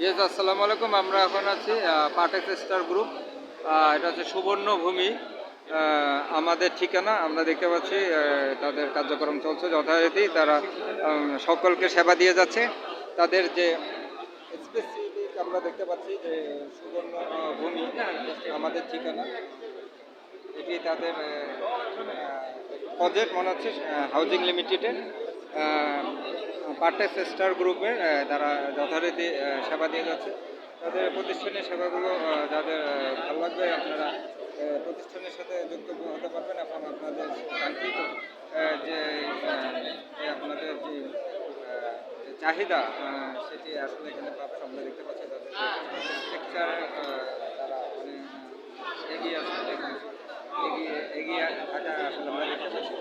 Yes, আসসালামু আলাইকুম। আমরা এখন আছি পার্টেক্স স্টার গ্রুপ। এটা হচ্ছে সুবর্ণভূমি আমাদের ঠিকানা। আমরা দেখতে পাচ্ছি তাদের কার্যক্রম চলছে যথারীতি। তারা সকলকে সেবা দিয়ে যাচ্ছে। তাদের যে স্পেসিফিক আমরা দেখতে পাচ্ছি যে সুবর্ণভূমি আমাদের ঠিকানা, এটি তাদের প্রজেক্ট মনে হচ্ছে হাউজিং লিমিটেডের পার্টেক্স স্টার গ্রুপের। তারা যথারীতি সেবা দিয়ে যাচ্ছে। তাদের প্রতিষ্ঠানের সেবাগুলো যাদের ভালো লাগবে, আপনারা প্রতিষ্ঠানের সাথে যুক্ত হতে পারবেন এবং আপনাদের কাঙ্ক্ষিত যে আপনাদের যে চাহিদা সেটি আসলে এখানে পাবেন। আমরা দেখতে পাচ্ছি তাদের স্ট্রাকচার, তারা মানে এগিয়ে আসছে, এগিয়ে এগিয়ে থাকা আসলে আমরা দেখতে পাচ্ছি।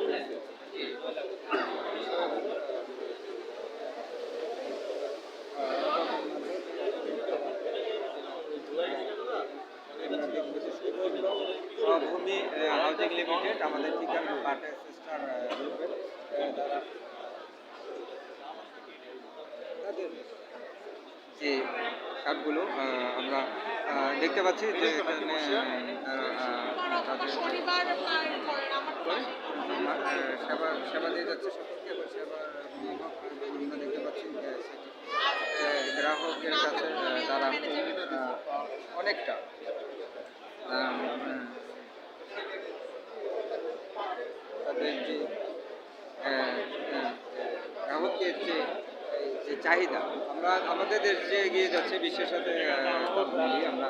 ভূমি হাউজিং লিমিটেড আমাদের ঠিকানা পার্টেক্স স্টার গ্রুপের। তারা তাদের যে কাঠগুলো আমরা দেখতে পাচ্ছি যে এখানে তাদের সেবা সেবা দিয়ে যাচ্ছে সকলকে, এবং সেবার আমরা দেখতে পাচ্ছি সেটি গ্রাহকের কাছে তারা অনেকটা তাদের যে গ্রাহকের যে যে চাহিদা, আমরা আমাদের দেশ যে এগিয়ে যাচ্ছে বিশ্বের সাথে তাল মিলিয়ে। আমরা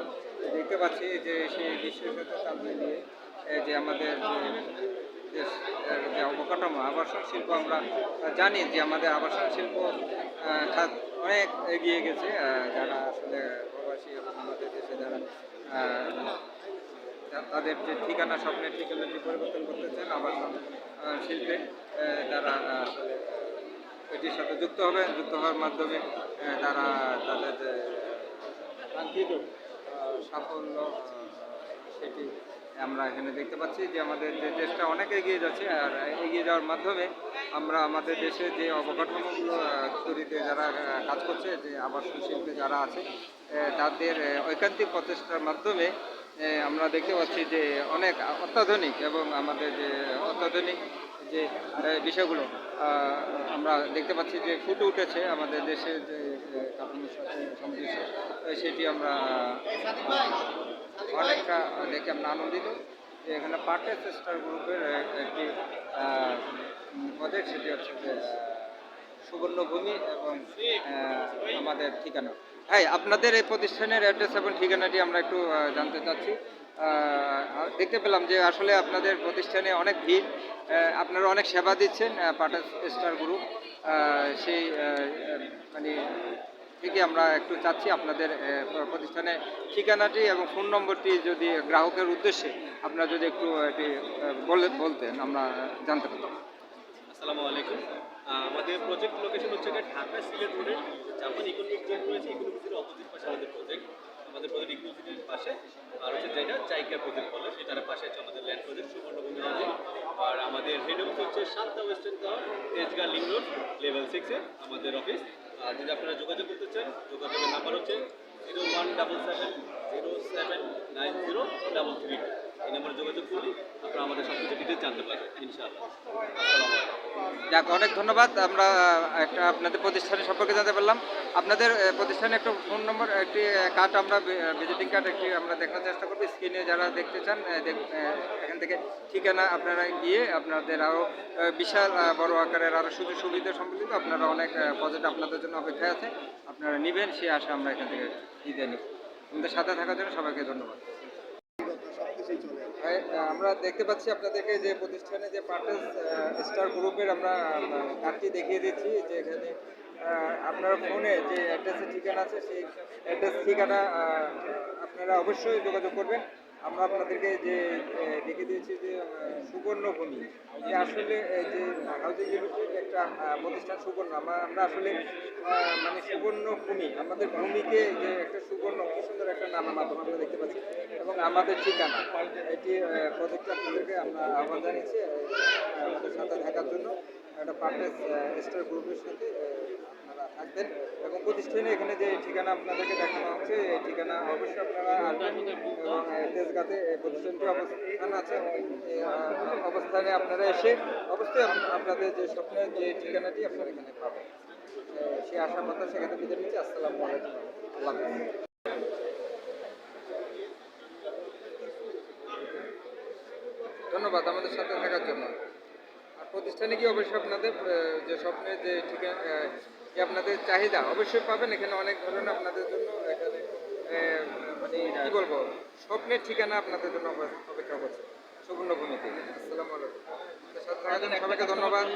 দেখতে পাচ্ছি যে সেই বিশ্বের সাথে তাল মিলিয়ে যে আমাদের যে দেশের যে অবকাঠামো আবাসন শিল্প, আমরা জানি যে আমাদের আবাসন শিল্প খাত অনেক এগিয়ে গেছে। যারা আসলে প্রবাসী এবং আমাদের দেশে যারা তাদের যে ঠিকানা, স্বপ্নের ঠিকানাটি পরিবর্তন করতে চান আবাসন শিল্পে, তারা আসলে এটির সাথে যুক্ত হবেন। যুক্ত হওয়ার মাধ্যমে তারা তাদের যে কাঙ্ক্ষিত সাফল্য সেটি আমরা এখানে দেখতে পাচ্ছি যে আমাদের যে দেশটা অনেক এগিয়ে যাচ্ছে। আর এগিয়ে যাওয়ার মাধ্যমে আমরা আমাদের দেশে যে অবকাঠামোগুলো তৈরিতে যারা কাজ করছে, যে আবাসন শিল্পে যারা আছে, তাদের ঐকান্তিক প্রচেষ্টার মাধ্যমে আমরা দেখতে পাচ্ছি যে অনেক অত্যাধুনিক এবং আমাদের যে অত্যাধুনিক যে বিষয়গুলো আমরা দেখতে পাচ্ছি যে ফুটে উঠেছে আমাদের দেশের যে কাঠামোর সাথে সামঞ্জস্য, সেটি আমরা অনেকটা দেখে আমরা আনন্দিত যে এখানে পার্টেক্স স্টার গ্রুপের একটি প্রজেক্ট, সেটি হচ্ছে যে সুবর্ণভূমি এবং আমাদের ঠিকানা। হ্যাঁ, আপনাদের এই প্রতিষ্ঠানের অ্যাড্রেস এবং ঠিকানাটি আমরা একটু জানতে চাচ্ছি। দেখতে পেলাম যে আসলে আপনাদের প্রতিষ্ঠানে অনেক ভিড়, আপনারা অনেক সেবা দিচ্ছেন। পার্টেক্স স্টার গ্রুপ সেই মানে থেকে আমরা একটু চাচ্ছি আপনাদের প্রতিষ্ঠানের ঠিকানাটি এবং ফোন নম্বরটি যদি গ্রাহকের উদ্দেশ্যে আপনারা যদি একটু এটি বলতেন, আমরা জানতে পারতাম। আসসালামু আলাইকুম। আমাদের প্রজেক্ট লোকেশন হচ্ছে ঢাকা সিলেট রোডের জাপান ইকোনমিক জোন রয়েছে, ইকোনমিক জোনের অপোজিট পাশে আমাদের প্রজেক্ট। আমাদের প্রজেক্ট ইকোনমিকের পাশে আর হচ্ছে যেটা চাইকা প্রজেক্ট বলে সেটার পাশে হচ্ছে আমাদের ল্যান্ড প্রজেক্ট সুবর্ণভূমি হাউজিং। আর আমাদের হেড অফিস হচ্ছে সাতটা western tower, Tejgaon link road, level 6-এ আমাদের অফিস। আর যদি আপনারা যোগাযোগ করতে চান, যোগাযোগের নাম্বার হচ্ছে 0177079033। এই নাম্বারে যোগাযোগ করলে আপনারা আমাদের সব কিছু ডিটেলস জানতে পারবেন ইনশাআল্লাহ। আসসালামু আলাইকুম। যাক, অনেক ধন্যবাদ। আমরা একটা আপনাদের প্রতিষ্ঠানের সম্পর্কে জানতে পারলাম। আপনাদের প্রতিষ্ঠানে একটা ফোন নম্বর, একটি কার্ড, আমরা ভিজিটিং কার্ড একটি আমরা দেখার চেষ্টা করবো। স্ক্রিনে যারা দেখতে চান এখান থেকে ঠিকানা আপনারা গিয়ে আপনাদের আরও বিশাল বড় আকারের আরও সুযোগ সুবিধা সম্বলিত আপনারা অনেক প্রজেক্ট আপনাদের জন্য অপেক্ষায় আছে। আপনারা নেবেন, সেই আশা আমরা এখান থেকে বিদায় নিব। আমাদের সাথে থাকার জন্য সবাইকে ধন্যবাদ। আমরা দেখতে পাচ্ছি আপনাদেরকে যে প্রতিষ্ঠানে যে পার্টেক্স স্টার গ্রুপের আমরা কার্ডটি দেখিয়ে দিচ্ছি, যে এখানে আপনারা ফোনে যে অ্যাড্রেসের ঠিকানা আছে সেই অ্যাড্রেস ঠিকানা আপনারা অবশ্যই যোগাযোগ করবেন। আমরা আপনাদেরকে যে দেখিয়ে দিয়েছি যে সুবর্ণভূমি, যে আসলে যে হাউজিং লিমিটেড একটা প্রতিষ্ঠান সুবর্ণ, আমরা আসলে মানে সুবর্ণভূমি, আমাদের ভূমিকে যে একটা সুবর্ণ, কি সুন্দর একটা নামের মাধ্যমে আমরা দেখতে পাচ্ছি। এবং আমাদের ঠিকানা, এটি প্রজেক্টটা আপনাদেরকে আমরা আহ্বান জানিয়েছি আমাদের সাথে থাকার জন্য। একটা পার্টেক্স স্টার গ্রুপের সাথে আপনারা আসবেন এবং প্রতিষ্ঠানে এখানে যে ঠিকানা আপনাদেরকে দেখানো হচ্ছে এই ঠিকানা অবশ্যই আপনারা আসবেন এবং তেজগাঁতে এই প্রতিষ্ঠানটি অবস্থান আছে এই অবস্থানে আপনারা এসে অবশ্যই আপনাদের যে স্বপ্নের যে ঠিকানাটি আপনারা এখানে পাবেন সেই আশা কথা সেখানে বিদায় নিচ্ছি। আসসালামু আলাইকুম, আল্লাহ হাফেজ। ধন্যবাদ আমাদের সাথে থাকার জন্য। আর প্রতিষ্ঠানে গিয়ে অবশ্যই আপনাদের যে স্বপ্নের যে ঠিকানা আপনাদের চাহিদা অবশ্যই পাবেন। এখানে অনেক ধরনের আপনাদের জন্য এখানে মানে কি বলবো স্বপ্নের ঠিকানা আপনাদের জন্য অপেক্ষা করছে সুবর্ণভূমিতে। আসসালামু আলাইকুম। আমাদের সাথে থাকার জন্য সবাইকে ধন্যবাদ।